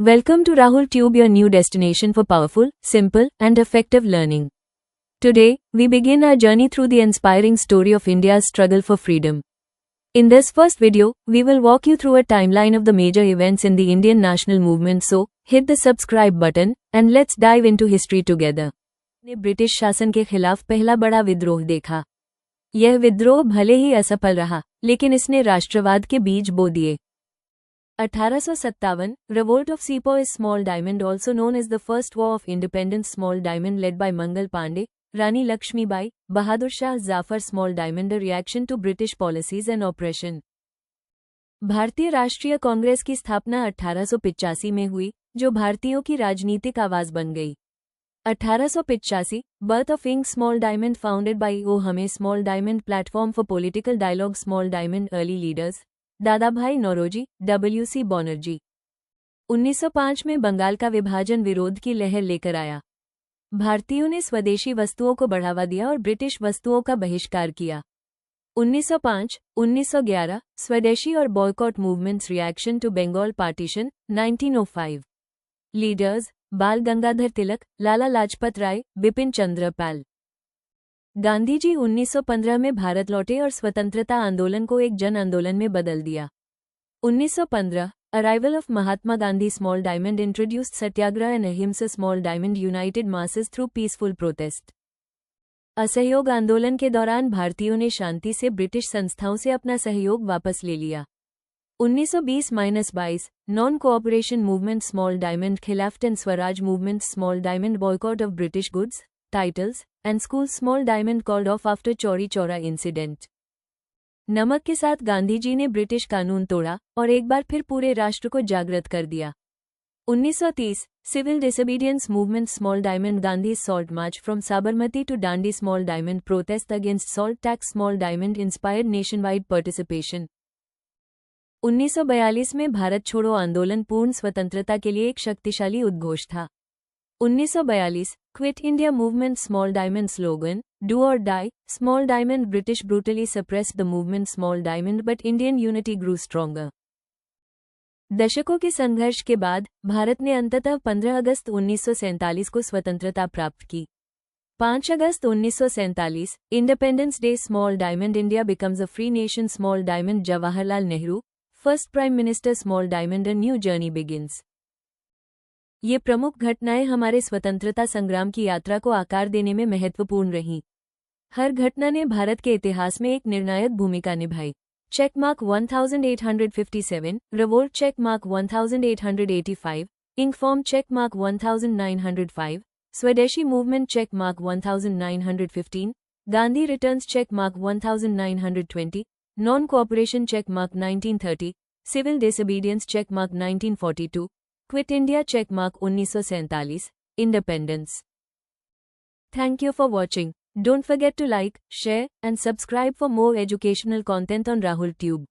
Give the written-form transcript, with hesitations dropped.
Welcome to Rahul Tube, your new destination for powerful, simple, and effective learning. Today, we begin our journey through the inspiring story of India's struggle for freedom. In this first video, we will walk you through a timeline of the major events in the Indian national movement, so hit the subscribe button and let's dive into history together. ने British शासन के खिलाफ पहला बड़ा विद्रोह देखा। यह विद्रोह भले ही असफल रहा, लेकिन इसने राष्ट्रवाद के बीज बो दिए। 1857, Revolt of Sepoys Small Diamond, also known as the First War of Independence Small Diamond, led by Mangal Pandey, Rani Lakshmibai, Bahadur Shah Zafar Small Diamond, a reaction to British policies and oppression. भारतीय राष्ट्रीय कांग्रेस की स्थापना 1885 में हुई, जो भारतीयों की राजनीतिक आवाज बन गई। 1885, Birth of Inc. Small Diamond, founded by O. Hame Small Diamond, platform for political dialogue Small Diamond, early leaders Dadabhai Naoroji, W.C. Banerjee. 1905 में बंगाल का विभाजन विरोध की लहर लेकर आया। भारतीयों ने स्वदेशी वस्तुओं को बढ़ावा दिया और ब्रिटिश वस्तुओं का बहिष्कार किया। 1905, 1911, स्वदेशी और boycott movements, reaction to Bengal partition, 1905। Leaders Bal Gangadhar तिलक, लाला लाजपत राय, बिपिन चंद्र पाल। गांधी जी 1915 में भारत लौटे और स्वतंत्रता आंदोलन को एक जन आंदोलन में बदल दिया। 1915, arrival of Mahatma Gandhi small diamond, introduced satyagraha and ahimsa small diamond, united masses through peaceful protest. असहयोग आंदोलन के दौरान भारतीयों ने शांति से ब्रिटिश संस्थाओं से अपना सहयोग वापस ले लिया। 1920-22, non cooperation movement small diamond, Khilafat and Swaraj movement small diamond, boycott of British goods, titles and school small diamond, called off after Chauri Chaura incident. नमक के साथ गांधी जी ने ब्रिटिश कानून तोड़ा और एक बार फिर पूरे राष्ट्र को जागृत कर दिया। 1930, civil disobedience movement small diamond, Gandhi salt march from Sabarmati to Dandi small diamond, protest against salt tax small diamond, inspired nationwide participation. 1942 में भारत छोड़ो आंदोलन पूर्ण स्वतंत्रता के लिए एक शक्तिशाली उद्घोष था। 1942, quit India movement small diamond slogan, do और die small diamond, British brutally suppressed the movement small diamond but Indian unity grew stronger. दशकों के संघर्ष के बाद भारत ने अंततः 15 अगस्त 1947 को स्वतंत्रता प्राप्त की। 5 अगस्त 1947, independence day small diamond, India becomes a free nation small diamond, Jawaharlal Nehru first prime minister small diamond, a new journey begins. ये प्रमुख घटनाएं हमारे स्वतंत्रता संग्राम की यात्रा को आकार देने में महत्वपूर्ण रहीं। हर घटना ने भारत के इतिहास में एक निर्णायक भूमिका निभाई। Check mark 1857, revolt check mark 1885, ink form check mark 1905, swadeshi movement check mark 1915, Gandhi returns check mark 1920, non cooperation check mark 1930, civil disobedience check mark 1942, quit India check mark 1947, independence. Thank you for watching. Don't forget to like, share, and subscribe for more educational content on Rahul Tube.